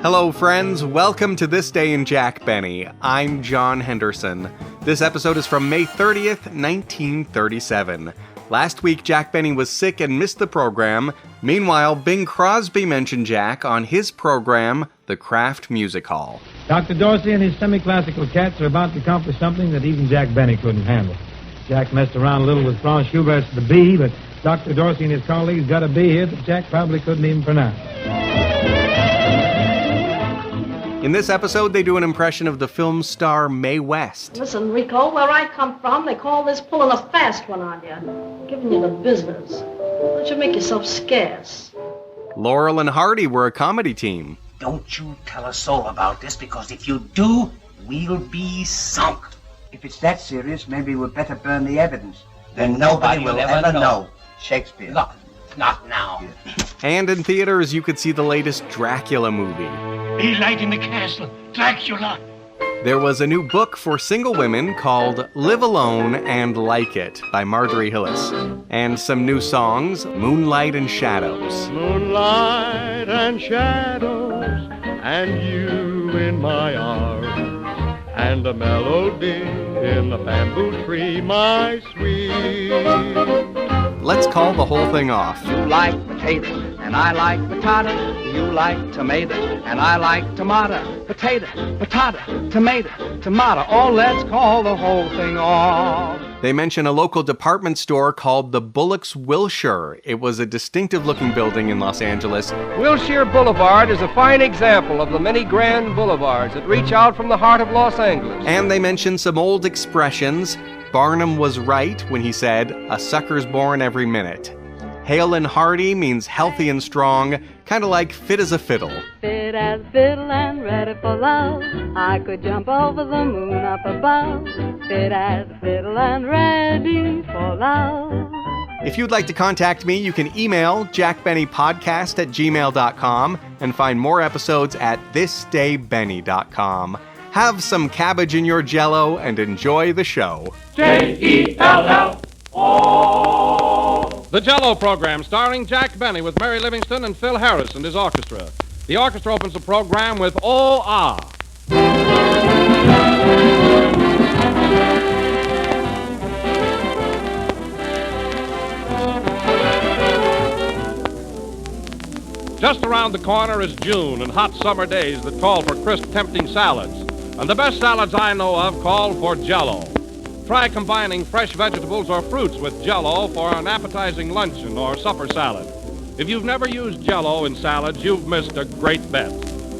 Hello, friends. Welcome to This Day in Jack Benny. I'm John Henderson. This episode is from May 30th, 1937. Last week, Jack Benny was sick and missed the program. Meanwhile, Bing Crosby mentioned Jack on his program, The Kraft Music Hall. Dr. Dorsey and his semi-classical cats are about to accomplish something that even Jack Benny couldn't handle. Jack messed around a little with Franz Schubert's The Bee, but Dr. Dorsey and his colleagues got a bee here that Jack probably couldn't even pronounce. In this episode, they do an impression of the film star Mae West. Listen, Rico, where I come from, they call this pulling a fast one on you. Giving you the business. Why don't you make yourself scarce? Laural and Hardy were a comedy team. Don't you tell a soul about this, because if you do, we'll be sunk. If it's that serious, maybe we'd better burn the evidence. Then nobody will ever know. Shakespeare. Look, not now. And in theaters, you could see the latest Dracula movie. Be light in the castle, Dracula. There was a new book for single women called Live Alone and Like It by Marjorie Hillis. And some new songs, Moonlight and Shadows. Moonlight and shadows, and you in my arms, and a melody in the bamboo tree, my sweet. Let's call the whole thing off. You like potato, and I like potato. You like tomato, and I like tomato. Potato, potato, tomato, tomato. Oh, let's call the whole thing off. They mention a local department store called the Bullocks Wilshire. It was a distinctive-looking building in Los Angeles. Wilshire Boulevard is a fine example of the many grand boulevards that reach out from the heart of Los Angeles. And they mention some old expressions. Barnum was right when he said, "A sucker's born every minute." Hale and hearty means healthy and strong, kind of like fit as a fiddle. Fit as a fiddle and ready for love. I could jump over the moon up above. Fit as a fiddle and ready for love. If you'd like to contact me, you can email jackbennypodcast@gmail.com and find more episodes at thisdaybenny.com. Have some cabbage in your Jell-O and enjoy the show. J-E-L-L-O. The Jell-O program starring Jack Benny with Mary Livingston and Phil Harris and his orchestra. The orchestra opens the program with Oh Ah. Just around the corner is June and hot summer days that call for crisp, tempting salads. And the best salads I know of call for Jell-O. Try combining fresh vegetables or fruits with Jell-O for an appetizing luncheon or supper salad. If you've never used Jell-O in salads, you've missed a great bet.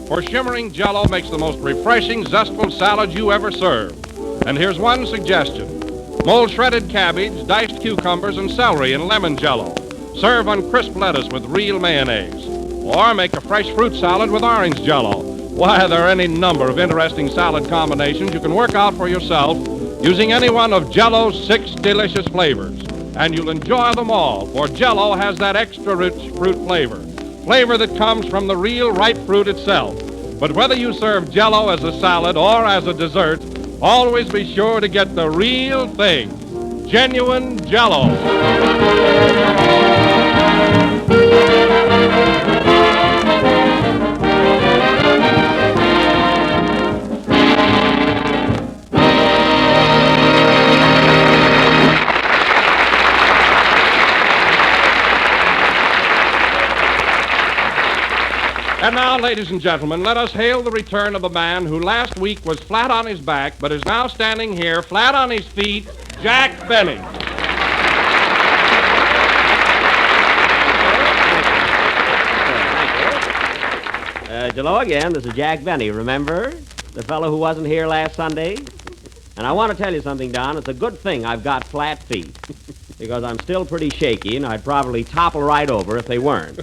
For shimmering Jell-O makes the most refreshing, zestful salad you ever served. And here's one suggestion. Mold shredded cabbage, diced cucumbers, and celery in lemon Jell-O. Serve on crisp lettuce with real mayonnaise. Or make a fresh fruit salad with orange Jell-O. Why, there are any number of interesting salad combinations you can work out for yourself using any one of Jell-O's 6 delicious flavors. And you'll enjoy them all, for Jell-O has that extra rich fruit flavor. Flavor that comes from the real ripe fruit itself. But whether you serve Jell-O as a salad or as a dessert, always be sure to get the real thing. Genuine Jell-O. And now, ladies and gentlemen, let us hail the return of a man who last week was flat on his back, but is now standing here flat on his feet, Jack Benny. Hello again. This is Jack Benny, remember? The fellow who wasn't here last Sunday? And I want to tell you something, Don. It's a good thing I've got flat feet. Because I'm still pretty shaky, and I'd probably topple right over if they weren't.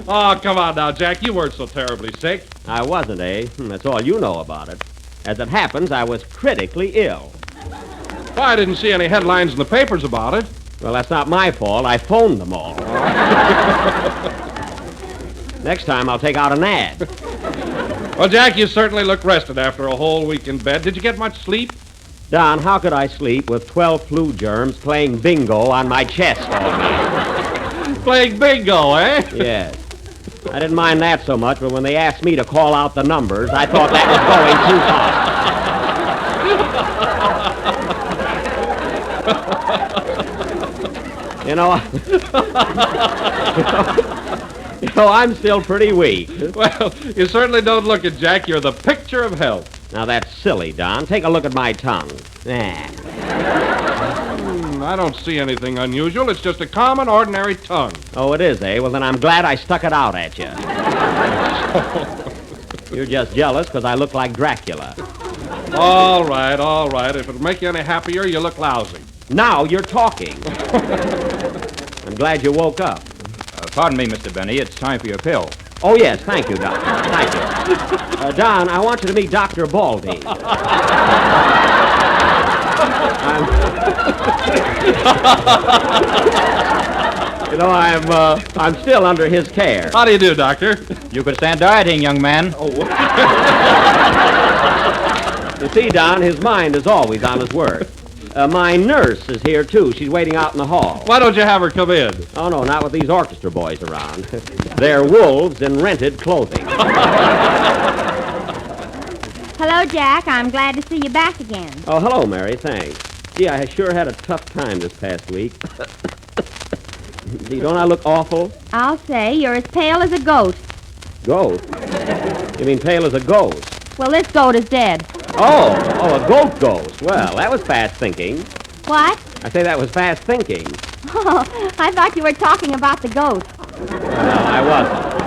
Oh, come on now, Jack. You weren't so terribly sick. I wasn't, eh? That's all you know about it. As it happens, I was critically ill. Well, I didn't see any headlines in the papers about it. Well, that's not my fault. I phoned them all. Next time, I'll take out an ad. Well, Jack, you certainly look rested after a whole week in bed. Did you get much sleep? Don, how could I sleep with 12 flu germs playing bingo on my chest all night? Playing bingo, eh? Yes. I didn't mind that so much, but when they asked me to call out the numbers, I thought that was going too far. I'm still pretty weak. Well, you certainly don't look it, Jack. You're the picture of health. Now, that's silly, Don. Take a look at my tongue. I don't see anything unusual. It's just a common, ordinary tongue. Oh, it is, eh? Well, then I'm glad I stuck it out at you. You're just jealous because I look like Dracula. All right. If it'll make you any happier, you look lousy. Now you're talking. I'm glad you woke up. Pardon me, Mr. Benny. It's time for your pill. Oh, yes. Thank you, Doctor. Thank you. Don, I want you to meet Dr. Baldy. I'm still under his care. How do you do, Doctor? You could stand dieting, young man. Oh. You see, Don, his mind is always on his work. My nurse is here, too. She's waiting out in the hall. Why don't you have her come in? Oh, no, not with these orchestra boys around. They're wolves in rented clothing. Hello, Jack. I'm glad to see you back again. Oh, hello, Mary. Thanks. Gee, I sure had a tough time this past week. Gee, don't I look awful? I'll say you're as pale as a goat. Goat? You mean pale as a ghost? Well, this goat is dead. Oh, a goat ghost. Well, that was fast thinking. What? I say that was fast thinking. Oh, I thought you were talking about the goat. Well, I wasn't.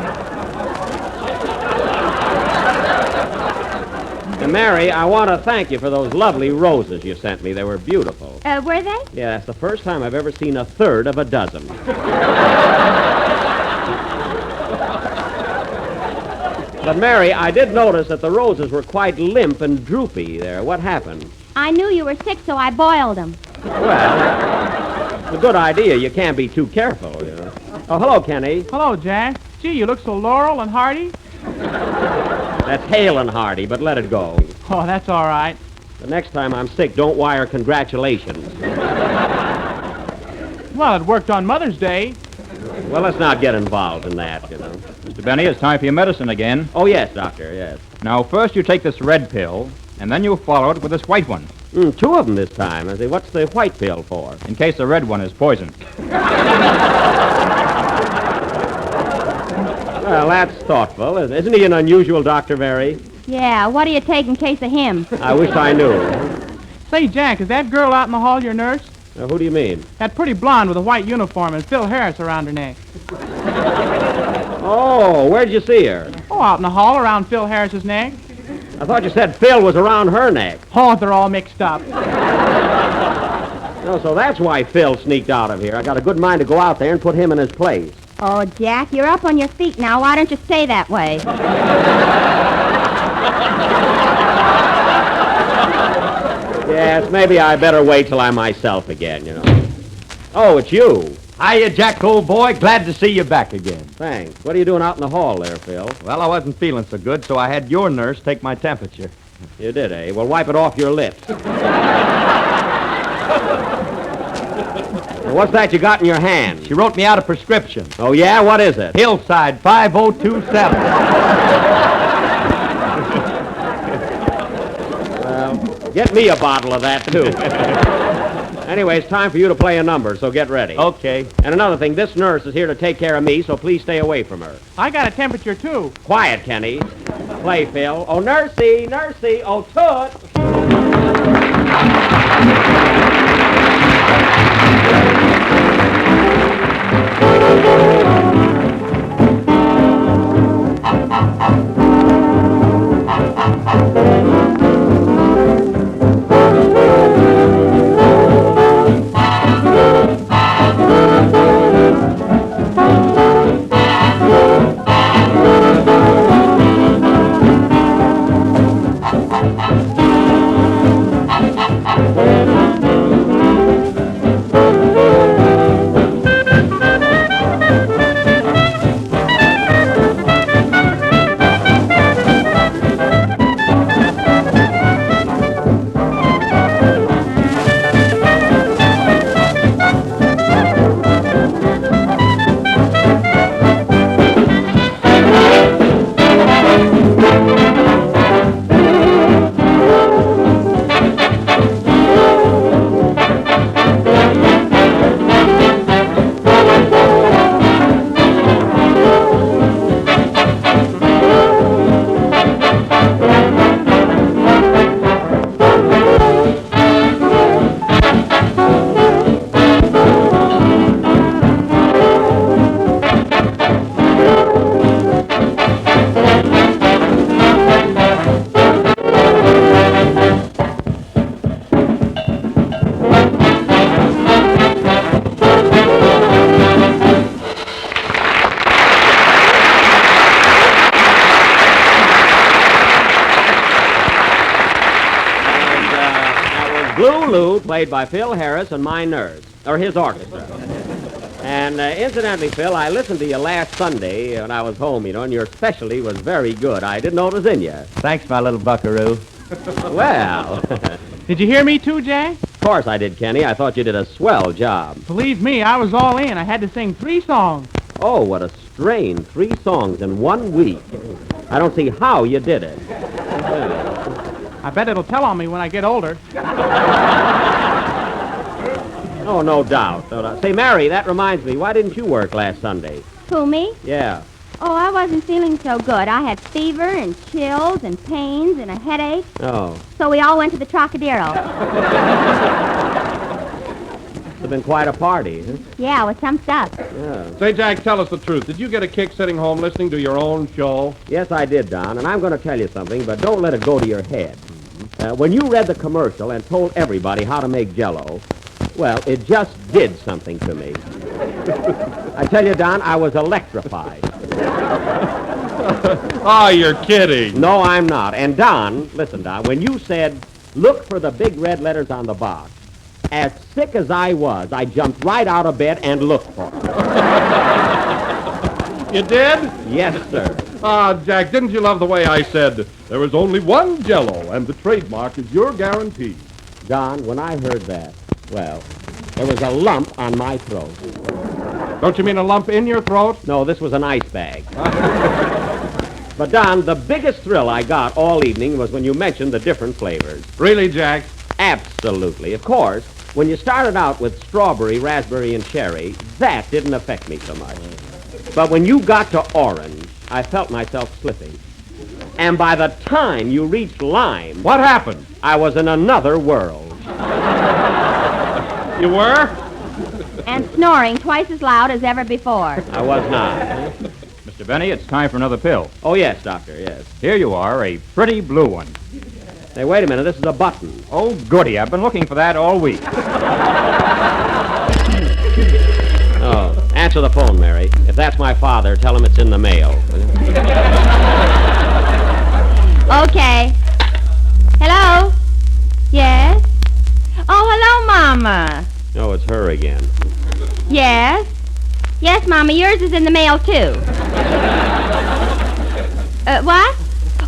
And Mary, I want to thank you for those lovely roses you sent me. They were beautiful. Were they? Yeah, that's the first time I've ever seen a third of a dozen. But, Mary, I did notice that the roses were quite limp and droopy there. What happened? I knew you were sick, so I boiled them. Well, it's a good idea. You can't be too careful, you know. Oh, hello, Kenny. Hello, Jack. Gee, you look so Laural and Hardy. That's Hale and Hardy, but let it go. Oh, that's all right. The next time I'm sick, don't wire congratulations. Well, it worked on Mother's Day. Well, let's not get involved in that, you know. Mr. Benny, it's time for your medicine again. Oh, yes, Doctor, yes. Now, first you take this red pill, and then you follow it with this white one. Two of them this time. I say, what's the white pill for? In case the red one is poisoned. Well, that's thoughtful. Isn't he an unusual doctor, Mary? Yeah, what do you take in case of him? I wish I knew. Say, Jack, is that girl out in the hall your nurse? Who do you mean? That pretty blonde with a white uniform and Phil Harris around her neck. Oh, where'd you see her? Oh, out in the hall around Phil Harris's neck. I thought you said Phil was around her neck. Oh, they're all mixed up. No, so that's why Phil sneaked out of here. I got a good mind to go out there and put him in his place. Oh, Jack, you're up on your feet now. Why don't you stay that way? Yes, maybe I better wait till I'm myself again, you know. Oh, it's you. Hiya, Jack, old boy. Glad to see you back again. Thanks. What are you doing out in the hall there, Phil? Well, I wasn't feeling so good, so I had your nurse take my temperature. You did, eh? Well, wipe it off your lips. What's that you got in your hand? She wrote me out a prescription. Oh, yeah? What is it? Hillside 5027. Well, get me a bottle of that, too. Anyway, it's time for you to play a number, so get ready. Okay. And another thing, this nurse is here to take care of me, so please stay away from her. I got a temperature, too. Quiet, Kenny. Play, Phil. Oh, nursey, nursey. Oh, toot. played by Phil Harris and my nurse, or his orchestra. And incidentally, Phil, I listened to you last Sunday when I was home, and your specialty was very good. I didn't know it was in you. Thanks, my little buckaroo. Well. Did you hear me too, Jack? Of course I did, Kenny. I thought you did a swell job. Believe me, I was all in. I had to sing 3 songs. Oh, what a strain. 3 songs in 1 week. I don't see how you did it. I bet it'll tell on me when I get older. Oh, no doubt. No doubt. Say, Mary, that reminds me. Why didn't you work last Sunday? Who, me? Yeah. Oh, I wasn't feeling so good. I had fever and chills and pains and a headache. Oh. So we all went to the Trocadero. It's been quite a party, huh? Yeah, with some stuff. Yeah. Say, Jack, tell us the truth. Did you get a kick sitting home listening to your own show? Yes, I did, Don, and I'm going to tell you something, but don't let it go to your head. When you read the commercial and told everybody how to make Jell-O, well, it just did something to me. I tell you, Don, I was electrified. Oh, you're kidding. No, I'm not. And Don, listen, Don, when you said, look for the big red letters on the box, as sick as I was, I jumped right out of bed and looked for them. You did? Yes, sir. Ah, Jack, didn't you love the way I said, there is only one Jell-O, and the trademark is your guarantee? Don, when I heard that, well, there was a lump on my throat. Don't you mean a lump in your throat? No, this was an ice bag. But, Don, the biggest thrill I got all evening was when you mentioned the different flavors. Really, Jack? Absolutely. Of course, when you started out with strawberry, raspberry, and cherry, that didn't affect me so much. But when you got to orange, I felt myself slipping. And by the time you reached lime... What happened? I was in another world. You were? And snoring twice as loud as ever before. I was not. Mr. Benny, it's time for another pill. Oh, yes, Doctor, yes. Here you are, a pretty blue one. Hey, wait a minute, this is a button. Oh, goody, I've been looking for that all week. Oh, answer the phone, Mary. If that's my father, tell him it's in the mail. Okay. Hello? Yes? Oh, hello, Mama. Oh, it's her again. Yes? Yes, Mama, yours is in the mail, too. What?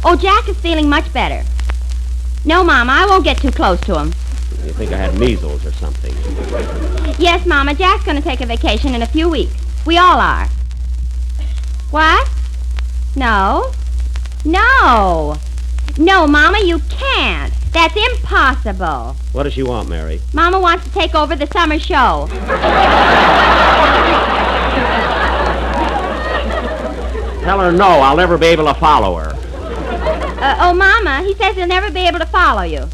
Oh, Jack is feeling much better. No, Mama, I won't get too close to him. You think I had measles or something? Yes, Mama, Jack's going to take a vacation in a few weeks. We all are. What? No. No. No, Mama, you can't. That's impossible. What does she want, Mary? Mama wants to take over the summer show. Tell her no, I'll never be able to follow her. Oh, Mama, he says he'll never be able to follow you.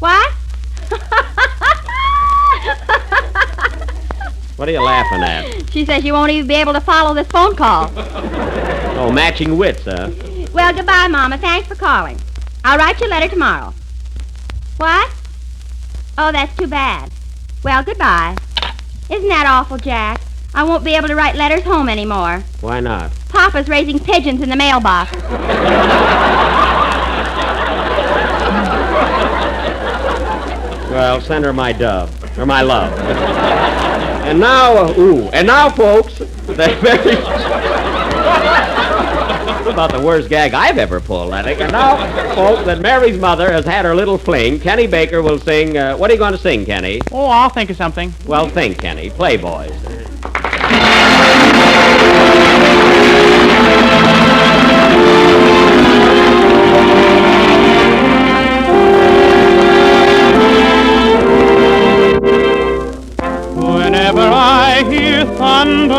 What? What are you laughing at? She says you won't even be able to follow this phone call. Oh, matching wits, huh? Well, goodbye, Mama. Thanks for calling. I'll write you a letter tomorrow. What? Oh, that's too bad. Well, goodbye. Isn't that awful, Jack? I won't be able to write letters home anymore. Why not? Papa's raising pigeons in the mailbox. Well, send her my dove, or my love. And now, folks, that very... about the worst gag I've ever pulled, I think. And now, folks, that Mary's mother has had her little fling. Kenny Baker will sing, what are you going to sing, Kenny? Oh, I'll think of something. Well, think, Kenny. Play, boys. Whenever I hear thunder,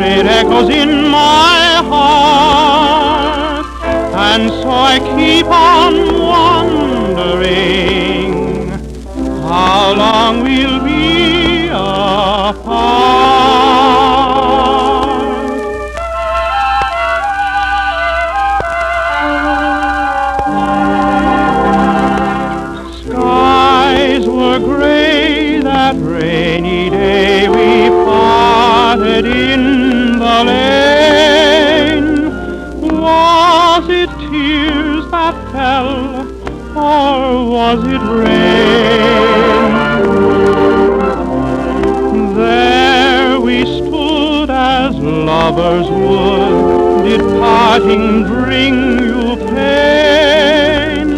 it echoes in my heart, and so I keep on wondering how long we'll be apart. Skies were gray that rainy day we parted in the lane. Was it tears that fell, or was it rain? There we stood as lovers would, did parting bring you pain?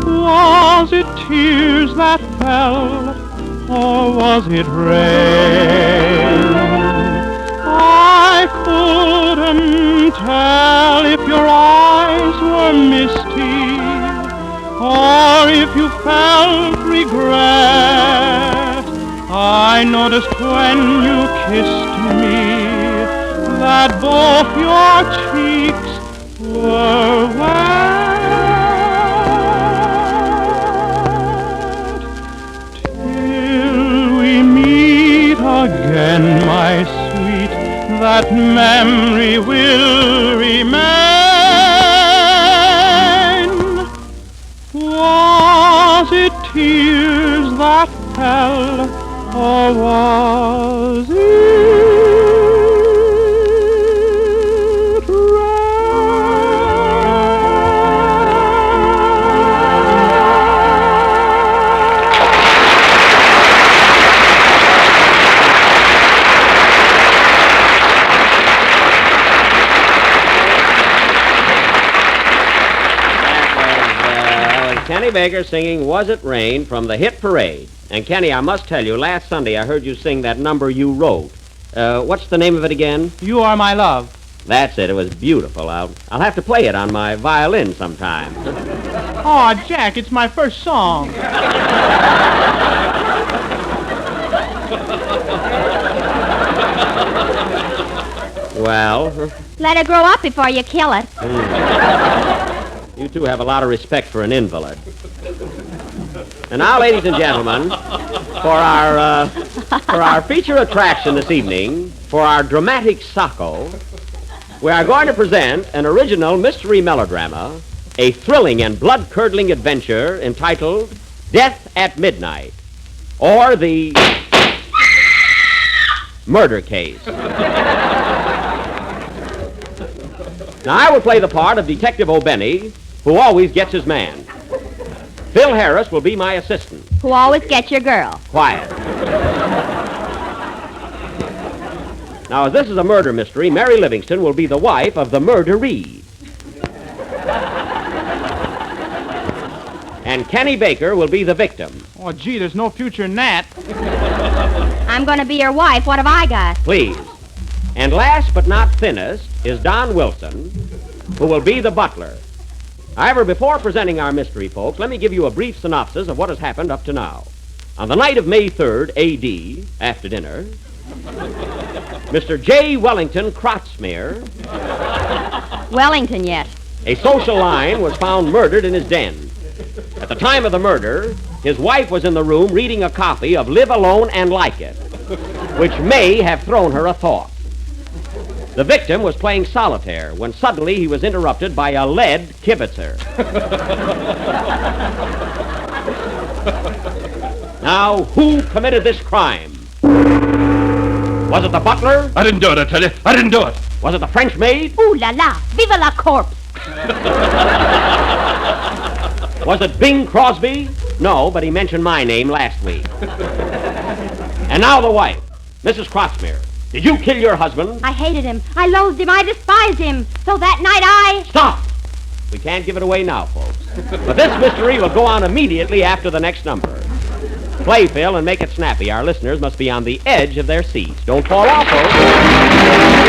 Was it tears that fell, or was it rain? I couldn't tell if your eyes were misty, or if you felt regret. I noticed when you kissed me that both your cheeks were wet. Till we meet again, my sweet, that memory will remain. Was it tears that fell, or was it Kenny Baker singing Was It Rain from the hit Parade. And Kenny, I must tell you, last Sunday I heard you sing that number you wrote. What's the name of it again? You Are My Love. That's it. It was beautiful. I'll have to play it on my violin sometime. Oh, Jack, it's my first song. Well? Let it grow up before you kill it. You two have a lot of respect for an invalid. And now, ladies and gentlemen, for our feature attraction this evening, for our dramatic sacco, we are going to present an original mystery melodrama, a thrilling and blood-curdling adventure entitled Death at Midnight, or the Murder Case. Now, I will play the part of Detective O'Benny, who always gets his man. Phil Harris will be my assistant. Who always gets your girl. Quiet. Now, as this is a murder mystery, Mary Livingston will be the wife of the murderee. And Kenny Baker will be the victim. Oh, gee, there's no future in that. I'm going to be your wife. What have I got? Please. And last but not thinnest is Don Wilson, who will be the butler. However, before presenting our mystery, folks, let me give you a brief synopsis of what has happened up to now. On the night of May 3rd, A.D., after dinner, Mr. J. Wellington Crotsmere, Wellington yet. a social line, was found murdered in his den. At the time of the murder, his wife was in the room reading a copy of Live Alone and Like It, which may have thrown her a thought. The victim was playing solitaire when suddenly he was interrupted by a lead kibitzer. Now, who committed this crime? Was it the butler? I didn't do it, I tell you. I didn't do it. Was it the French maid? Ooh la la, viva la corpse. Was it Bing Crosby? No, but he mentioned my name last week. And now the wife, Mrs. Crotsmere. Did you kill your husband? I hated him. I loathed him. I despised him. So that night I... Stop! We can't give it away now, folks. But this mystery will go on immediately after the next number. Play, Phil, and make it snappy. Our listeners must be on the edge of their seats. Don't fall off, folks.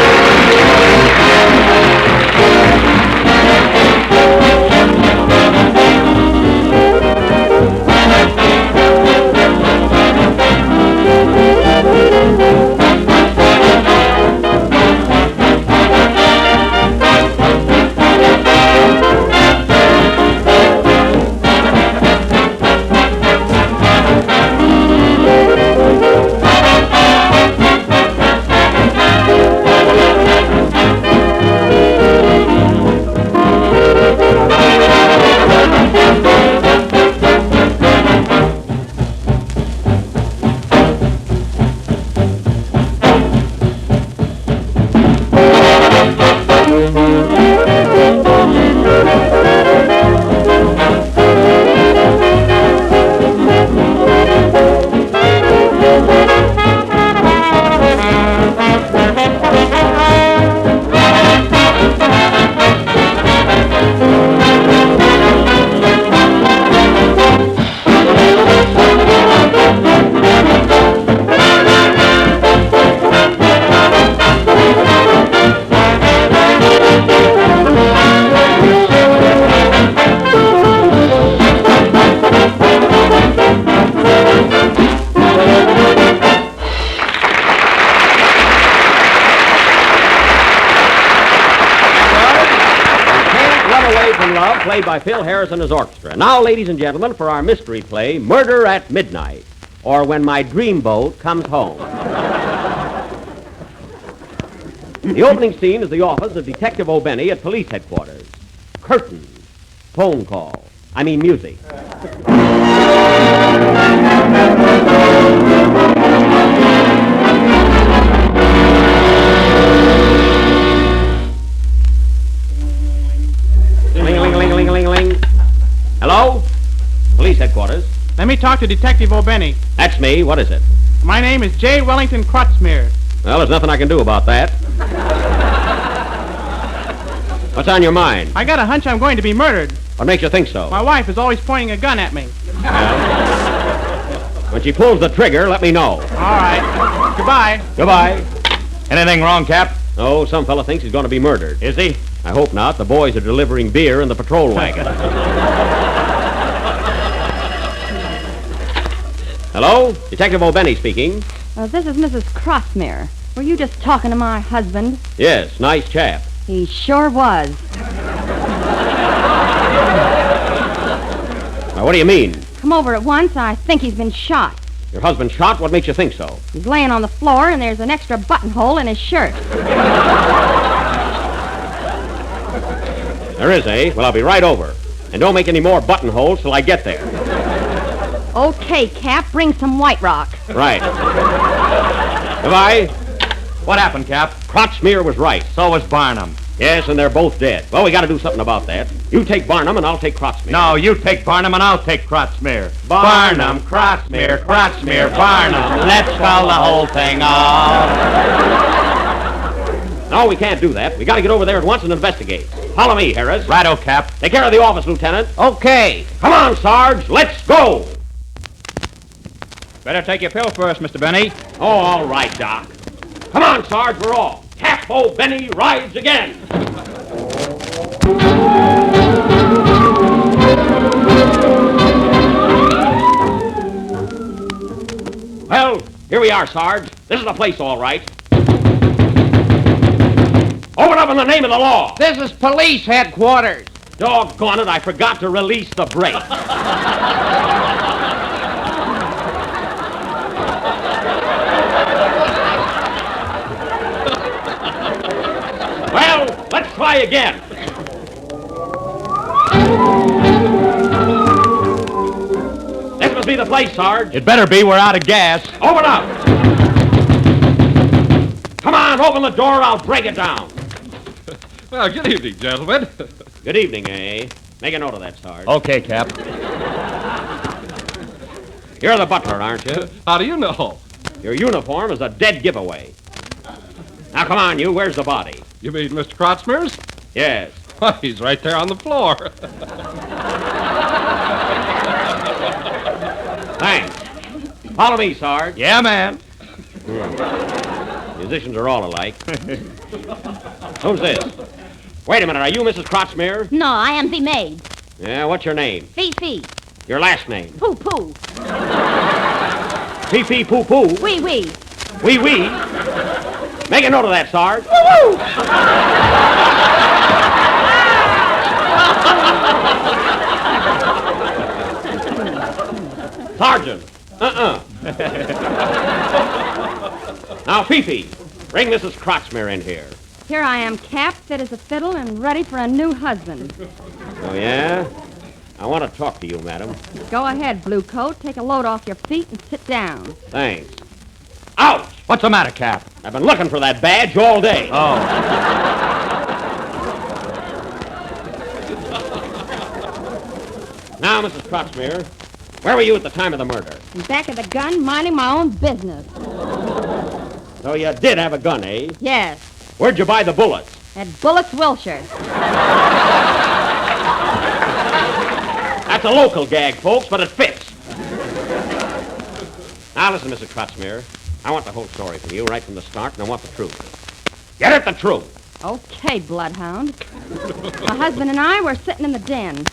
played by Phil Harris and his orchestra. Now, ladies and gentlemen, for our mystery play, Murder at Midnight, or When My Dreamboat Comes Home. The opening scene is the office of Detective O'Benny at police headquarters. Curtain. Phone call. I mean music. Ling-a-ling-ling-ling-ling-ling. Hello? Police headquarters. Let me talk to Detective O'Benny. That's me. What is it? My name is J. Wellington Krutzmeer. Well, there's nothing I can do about that. What's on your mind? I got a hunch I'm going to be murdered. What makes you think so? My wife is always pointing a gun at me. Well, when she pulls the trigger, let me know. All right. Goodbye. Goodbye. Anything wrong, Cap? Oh, some fella thinks he's going to be murdered. Is he? I hope not. The boys are delivering beer in the patrol wagon. Hello? Detective O'Benny speaking. This is Mrs. Crossmere. Were you just talking to my husband? Yes, nice chap. He sure was. Now, what do you mean? Come over at once. I think he's been shot. Your husband shot? What makes you think so? He's laying on the floor, and there's an extra buttonhole in his shirt. There is, eh? Well, I'll be right over. And don't make any more buttonholes till I get there. Okay, Cap, bring some White Rock. Right. Goodbye. What happened, Cap? Crotchmere was right. So was Barnum. Yes, and they're both dead. Well, we got to do something about that. You take Barnum, and I'll take Crotchmere. No, you take Barnum and I'll take Crotchmere. Barnum, Crotchmere, Crotchmere, Barnum. Let's spell the whole thing out. No, we can't do that. We got to get over there at once and investigate. Follow me, Harris. Righto, Cap. Take care of the office, Lieutenant. Okay. Come on, Sarge. Let's go. Better take your pill first, Mr. Benny. Oh, all right, Doc. Come on, Sarge. We're off. Cap O'Benny rides again. Well, here we are, Sarge. This is the place, all right. Open up in the name of the law. This is police headquarters. Doggone it, I forgot to release the brake. Well, let's try again. This must be the place, Sarge. It better be. We're out of gas. Open up. Come on, open the door. I'll break it down. Well, good evening, gentlemen. Good evening, eh? Make a note of that, Sarge. Okay, Cap. You're the butler, aren't you? How do you know? Your uniform is a dead giveaway. Now, come on, you. Where's the body? You mean Mr. Crotchmere's? Yes. Why, he's right there on the floor. Thanks. Follow me, Sarge. Yeah, man. Musicians are all alike. Who's this? Wait a minute. Are you Mrs. Crotchmere? No, I am the maid. Yeah, what's your name? Fee-fee. Your last name? Poo-poo. Fee-fee, poo-poo. Wee-wee. Wee-wee. Make a note of that, Sarge. Woo-woo! Sergeant. Now, Fifi, bring Mrs. Crotchmere in here. Here I am, Cap, fit as a fiddle and ready for a new husband. Oh, yeah? I want to talk to you, madam. Go ahead, Blue Coat. Take a load off your feet and sit down. Thanks. Ouch! What's the matter, Cap? I've been looking for that badge all day. Oh. Now, Mrs. Crotchmere, where were you at the time of the murder? I'm back at the gun, minding my own business. So you did have a gun, eh? Yes, Where'd you buy the bullets? at Bullocks Wilshire. That's a local gag, folks, but it fits. Now, listen, Mrs. Crotchmere. I want the whole story from you right from the start, and I want the truth. Get it, the truth. Okay, Bloodhound. My husband and I were sitting in the den.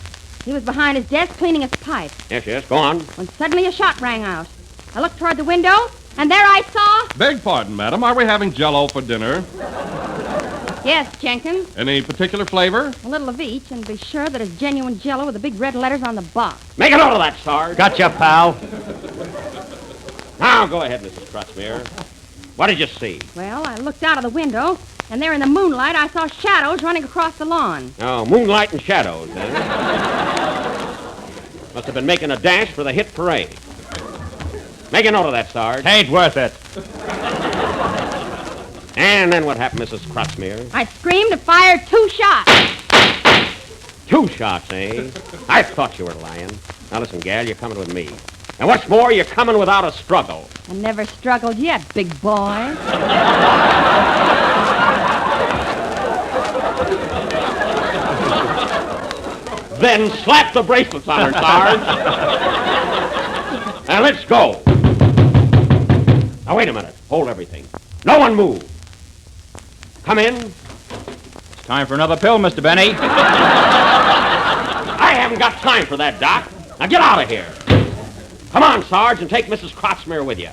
He was behind his desk cleaning his pipe Yes, go on. when suddenly a shot rang out. I looked toward the window, and there I saw... Beg pardon, madam. Are we having Jell-O for dinner? Yes, Jenkins. Any particular flavor? A little of each, and be sure that it's genuine Jell-O with the big red letters on the box. Make a note of that, Sarge. Gotcha, pal. Now, go ahead, Mrs. Crosby. What did you see? Well, I looked out of the window, and there in the moonlight I saw shadows running across the lawn. Oh, moonlight and shadows, eh? Must have been making a dash for the hit parade. Make a note of that, Sarge. Ain't worth it. And then what happened, Mrs. Crosby? I screamed and fired 2 shots. 2 shots, eh? I thought you were lying. Now listen, gal, you're coming with me. And what's more, you're coming without a struggle. I never struggled yet, big boy. Then slap the bracelets on her, Sarge. Now let's go. Now wait a minute. Hold everything. No one move. Come in. It's time for another pill, Mr. Benny. I haven't got time for that, Doc. Now get out of here. Come on, Sarge, and take Mrs. Crotchmere with you.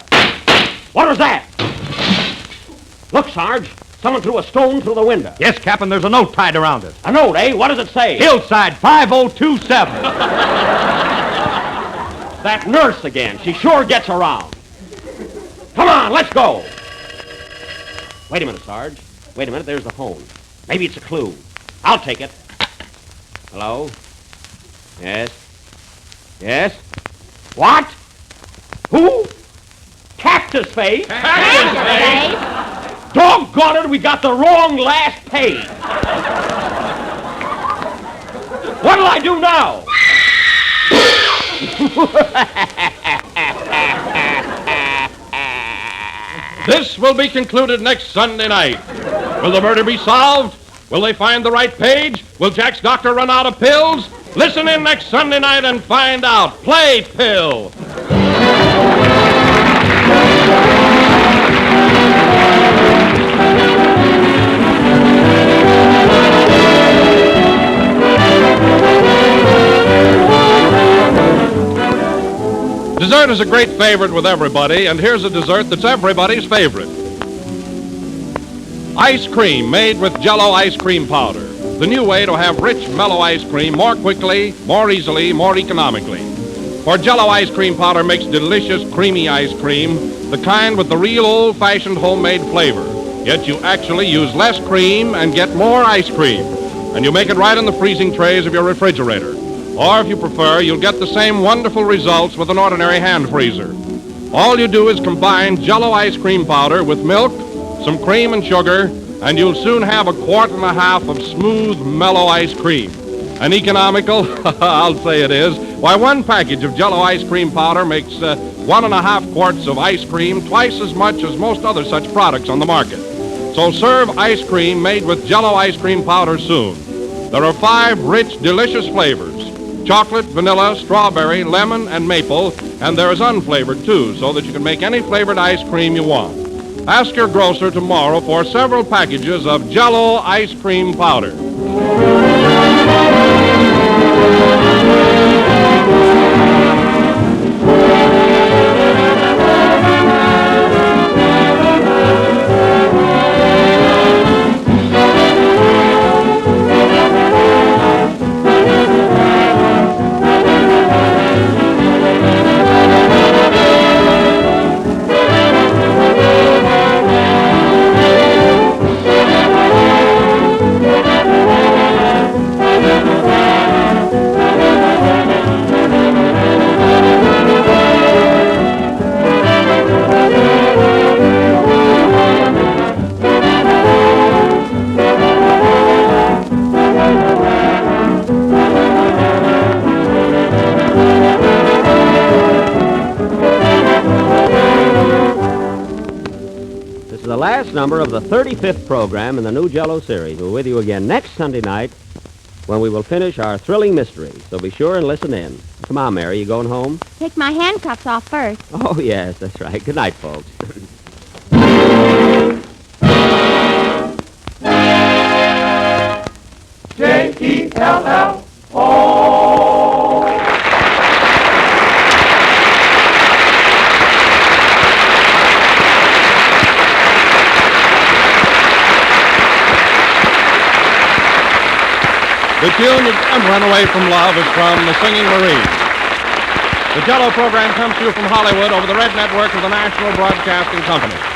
What was that? Look, Sarge. Someone threw a stone through the window. Yes, Captain, there's a note tied around it. A note, eh? What does it say? Hillside 5027. That nurse again. She sure gets around. Come on, let's go. Wait a minute, Sarge. Wait a minute, there's the phone. Maybe it's a clue. I'll take it. Hello? Yes? Yes? What? Who? Cactus Face? Cactus Face? Doggone it, we got the wrong last page. What'll I do now? This will be concluded next Sunday night. Will the murder be solved? Will they find the right page? Will Jack's doctor run out of pills? Listen in next Sunday night and find out. Play Pill. Dessert is a great favorite with everybody, and here's a dessert that's everybody's favorite. Ice cream made with Jell-O ice cream powder. The new way to have rich, mellow ice cream more quickly, more easily, more economically. For Jell-O ice cream powder makes delicious, creamy ice cream, the kind with the real old-fashioned homemade flavor. Yet you actually use less cream and get more ice cream. And you make it right in the freezing trays of your refrigerator. Or if you prefer, you'll get the same wonderful results with an ordinary hand freezer. All you do is combine Jell-O ice cream powder with milk, some cream and sugar, and you'll soon have 1.5 quarts of smooth, mellow ice cream. And economical? I'll say it is. Why, 1 package of Jell-O ice cream powder makes 1.5 quarts of ice cream, twice as much as most other such products on the market. So serve ice cream made with Jell-O ice cream powder soon. There are 5 rich, delicious flavors. Chocolate, vanilla, strawberry, lemon, and maple, and there is unflavored, too, so that you can make any flavored ice cream you want. Ask your grocer tomorrow for several packages of Jell-O ice cream powder. The last number of the 35th program in the new Jell-O series. We're with you again next Sunday night when we will finish our thrilling mystery. So be sure and listen in. Come on, Mary, you going home? Take my handcuffs off first. Oh, yes, that's right. Good night, folks. Jell-O. The tune and Run Away from Love is from the Singing Marines. The Jell-O program comes to you from Hollywood over the Red Network of the National Broadcasting Company.